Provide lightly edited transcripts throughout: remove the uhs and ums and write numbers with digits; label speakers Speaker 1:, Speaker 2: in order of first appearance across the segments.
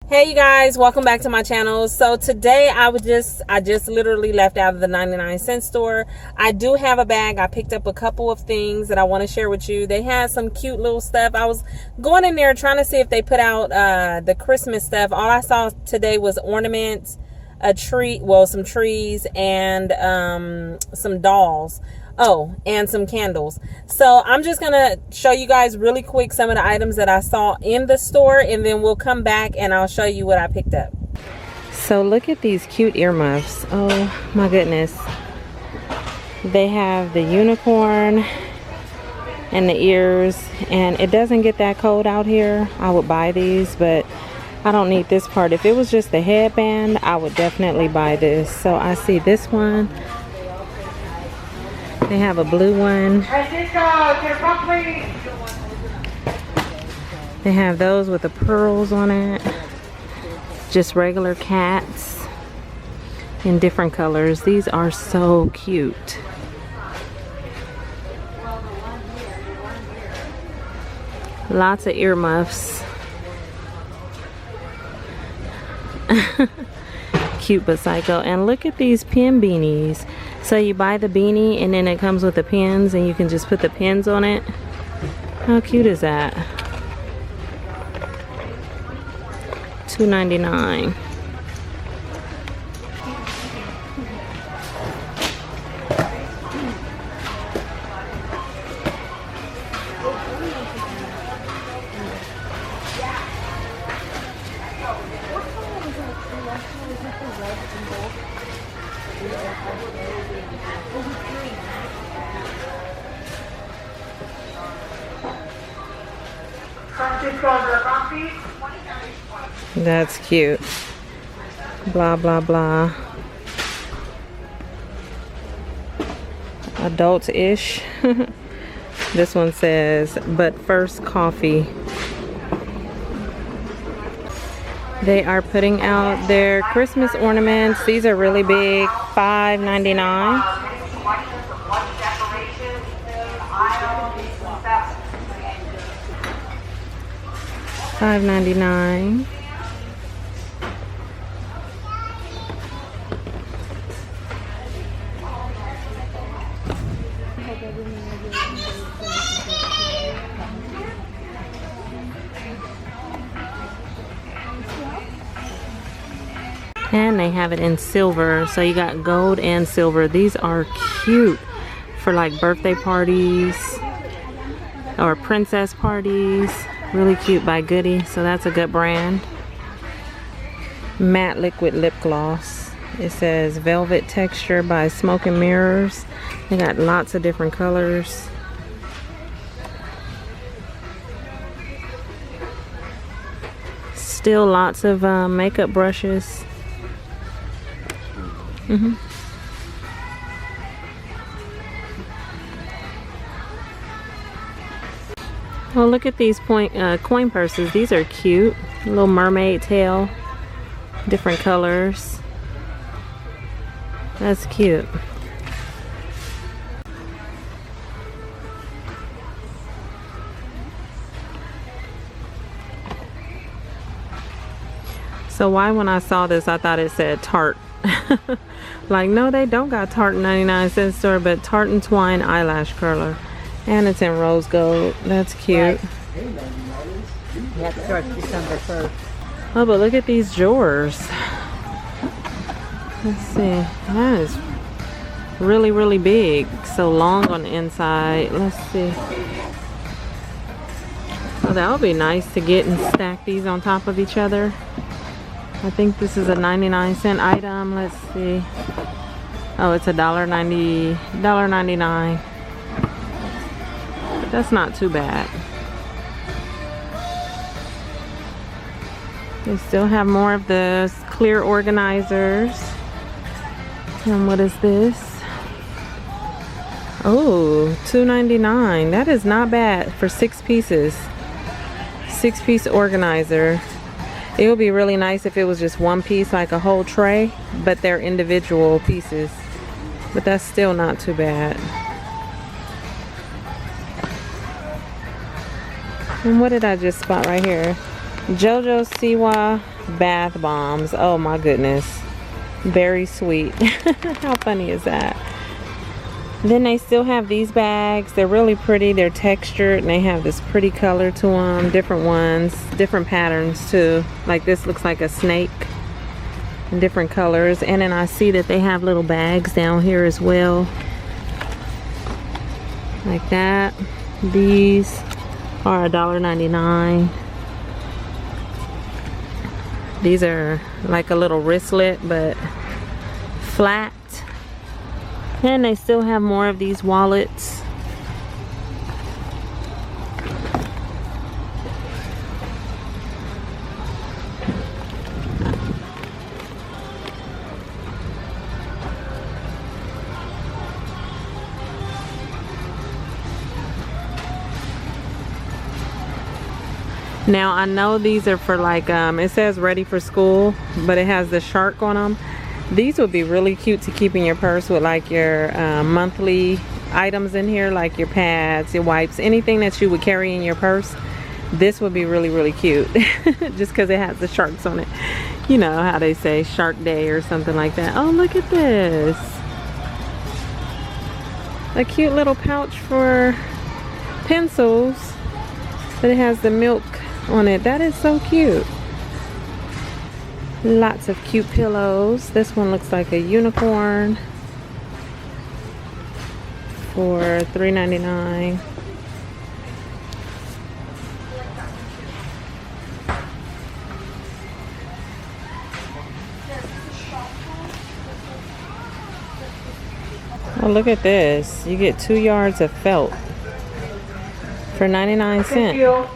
Speaker 1: Hey you guys, welcome back to my channel. So today I just literally left out of the 99-cent store. I do have a bag. I picked up a couple of things that I want to share with you. They had some cute little stuff. I was going in there trying to see if they put out the Christmas stuff. All I saw today was ornaments, a tree, well, some trees, and some dolls. Oh, and some candles. So I'm just gonna show you guys really quick some of the items that I saw in the store, and then we'll come back and I'll show you what I picked up. So look at these cute earmuffs. Oh my goodness. They have the unicorn and the ears, and it doesn't get that cold out here. I would buy these, but I don't need this part. If it was just the headband, I would definitely buy this. So I see this one. They have a blue one. They have those with the pearls on it. Just regular cats in different colors. These are so cute. Lots of earmuffs. Cute but psycho. And look at these pin beanies. So you buy the beanie and then it comes with the pins, and you can just put the pins on it. How cute is that? $2.99. That's cute. Blah blah blah. Adult-ish. This one says, but first coffee. They are putting out their Christmas ornaments. These are really big. $5.99. $5.99. And they have it in silver, so you got gold and silver. These are cute for like birthday parties or princess parties. Really cute by Goody, so that's a good brand. Matte liquid lip gloss. It says velvet texture by Smoke and Mirrors. They got lots of different colors. Still lots of makeup brushes. Oh, look at these coin purses. These are cute. Little mermaid tail. Different colors. That's cute. So why when I saw this I thought it said Tarte. Like, no, they don't got Tarte 99-cent store, but Tarte and Twine eyelash curler. And it's in rose gold. That's cute.
Speaker 2: You have to start December 1st.
Speaker 1: Oh, but look at these drawers. Let's see. That is really, really big. So long on the inside. Let's see. Oh, that would be nice to get and stack these on top of each other. I think this is a 99-cent item. Let's see. Oh, it's $1.99. But that's not too bad. They still have more of the clear organizers. And what is this? Oh, $2.99. That is not bad for 6 pieces. 6-piece organizer. It would be really nice if it was just one piece, like a whole tray, but they're individual pieces. But that's still not too bad. And what did I just spot right here? JoJo Siwa bath bombs. Oh my goodness. Very sweet. How funny is that? Then they still have these bags. They're really pretty. They're textured and they have this pretty color to them. Different ones, different patterns too. Like this looks like a snake in different colors. And then I see that they have little bags down here as well. Like that. These are $1.99. These are like a little wristlet, but flat. And they still have more of these wallets. Now I know these are for like, it says ready for school, but it has the shark on them. These would be really cute to keep in your purse with like your monthly items in here, like your pads, your wipes, anything that you would carry in your purse. This would be really, really cute. Just because it has the sharks on it. You know how they say Shark Day or something like that. Oh, look at this. A cute little pouch for pencils, but it has the milk on it. That is so cute. Lots of cute pillows. This one looks like a unicorn for $3.99. Oh, look at this. You get 2 yards of felt for 99 cents.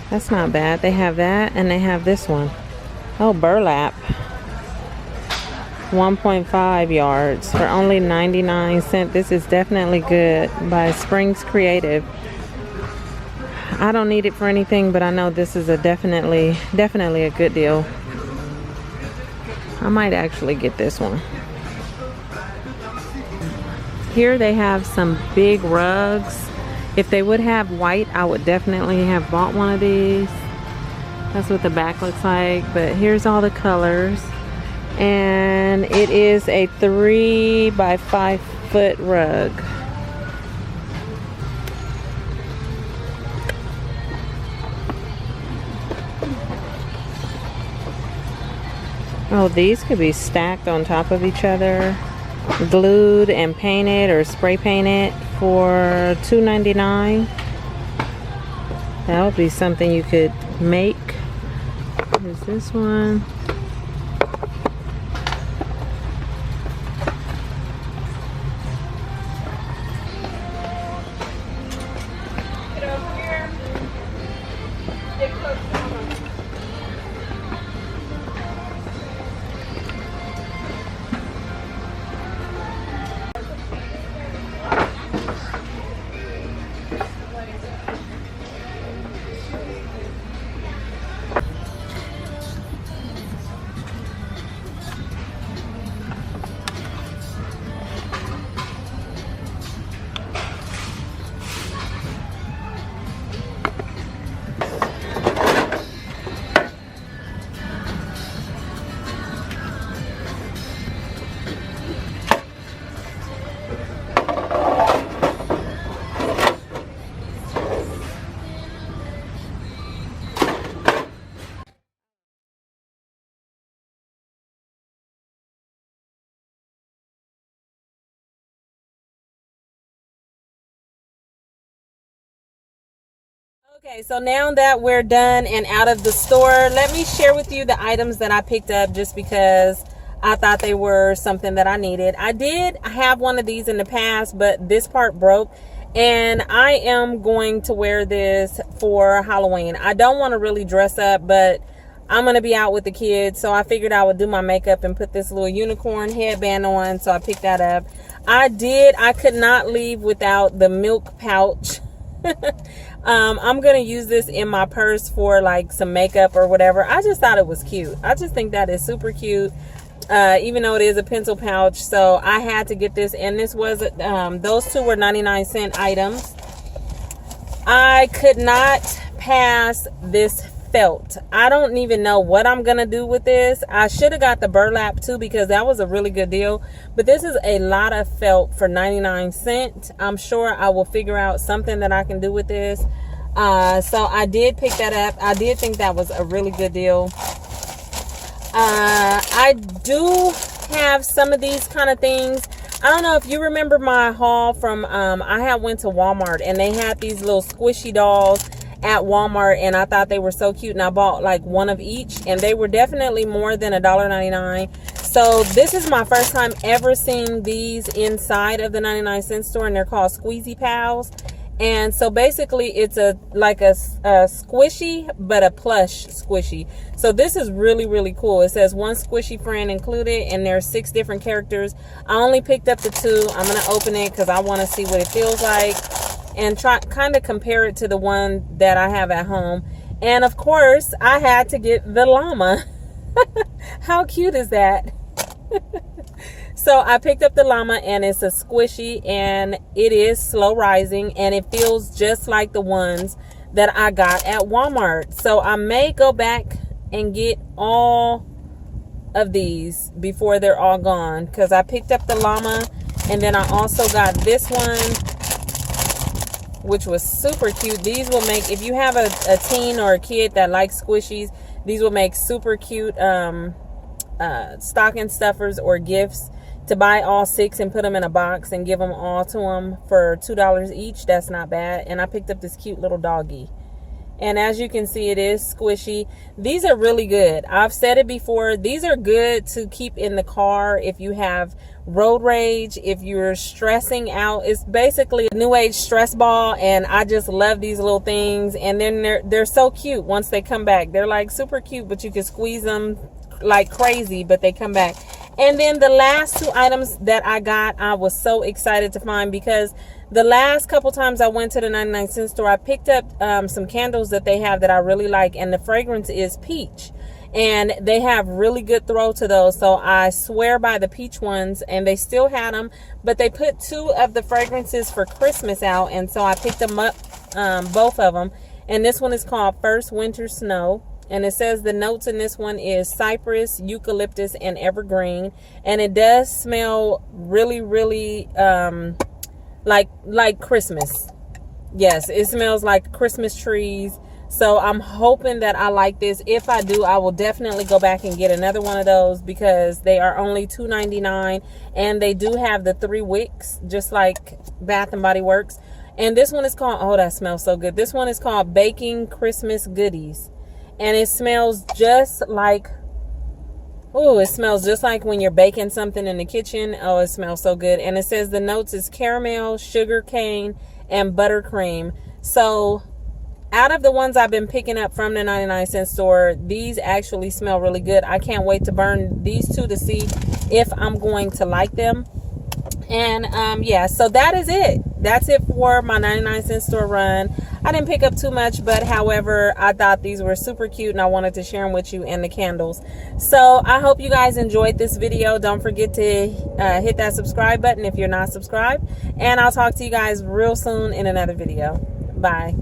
Speaker 1: That's not bad. They have that and they have this one. Oh, burlap. 1.5 yards for only 99 cents. This is definitely good by Springs Creative. I don't need it for anything, but I know this is a definitely a good deal. I might actually get this one. Here they have some big rugs. If they would have white, I would definitely have bought one of these. That's what the back looks like, but here's all the colors. And it is a 3 by 5 foot rug. Oh, these could be stacked on top of each other, glued and painted or spray painted for $2.99. That would be something you could make. Here's this one. Okay, so now that we're done and out of the store, let me share with you the items that I picked up just because I thought they were something that I needed. I did have one of these in the past, but this part broke, and I am going to wear this for Halloween. I don't want to really dress up, but I'm going to be out with the kids, so I figured I would do my makeup and put this little unicorn headband on, so I picked that up. I could not leave without the milk pouch. I'm gonna use this in my purse for like some makeup or whatever. I just thought it was cute. I just think that is super cute, even though it is a pencil pouch. So I had to get this, and this was those two were 99-cent items. I could not pass this felt. I don't even know what I'm gonna do with this. I should have got the burlap too, because that was a really good deal, but this is a lot of felt for 99 cents. I'm sure I will figure out something that I can do with this. So I did pick that up. I did think that was a really good deal. I do have some of these kind of things. I don't know if you remember my haul from I had went to Walmart, and they had these little squishy dolls at Walmart, and I thought they were so cute, and I bought like one of each, and they were definitely more than $1.99. So this is my first time ever seeing these inside of the 99-cent store, and they're called Squeezy Pals. And so basically it's like a squishy, but a plush squishy. So this is really, really cool. It says one squishy friend included, and there's 6 different characters. I only picked up the 2. I'm going to open it because I want to see what it feels like and try kind of compare it to the one that I have at home. And of course, I had to get the llama. How cute is that? So I picked up the llama, and it's a squishy, and it is slow rising, and it feels just like the ones that I got at Walmart. So I may go back and get all of these before they're all gone, because I picked up the llama, and then I also got this one, which was super cute. These will make, if you have a teen or a kid that likes squishies, these will make super cute stocking stuffers or gifts. To buy all 6 and put them in a box and give them all to them for $2 each, that's not bad. And I picked up this cute little doggy. And as you can see, it is squishy. These are really good. I've said it before. These are good to keep in the car if you have road rage, if you're stressing out. It's basically a new age stress ball, and I just love these little things. And then they're so cute once they come back. They're like super cute, but you can squeeze them like crazy, but they come back. And then the last 2 items that I got, I was so excited to find, because the last couple times I went to the 99-cent store, I picked up some candles that they have that I really like, and the fragrance is peach, and they have really good throw to those. So I swear by the peach ones, and they still had them, but they put 2 of the fragrances for Christmas out, and so I picked them up, both of them. And this one is called First Winter Snow. And it says the notes in this one is cypress, eucalyptus, and evergreen. And it does smell really, really like Christmas. Yes, it smells like Christmas trees. So I'm hoping that I like this. If I do, I will definitely go back and get another one of those, because they are only $2.99. And they do have the 3 wicks, just like Bath and Body Works. And this one is called, oh, that smells so good. This one is called Baking Christmas Goodies. And it smells just like, oh, it smells just like when you're baking something in the kitchen. Oh, it smells so good. And it says the notes is caramel, sugar cane, and buttercream. So out of the ones I've been picking up from the 99-cent store, these actually smell really good. I can't wait to burn these 2 to see if I'm going to like them. And yeah, so that is it. That's it for my 99-cent store run. I didn't pick up too much, but however, I thought these were super cute, and I wanted to share them with you, and the candles. So I hope you guys enjoyed this video. Don't forget to hit that subscribe button if you're not subscribed, and I'll talk to you guys real soon in another video. Bye.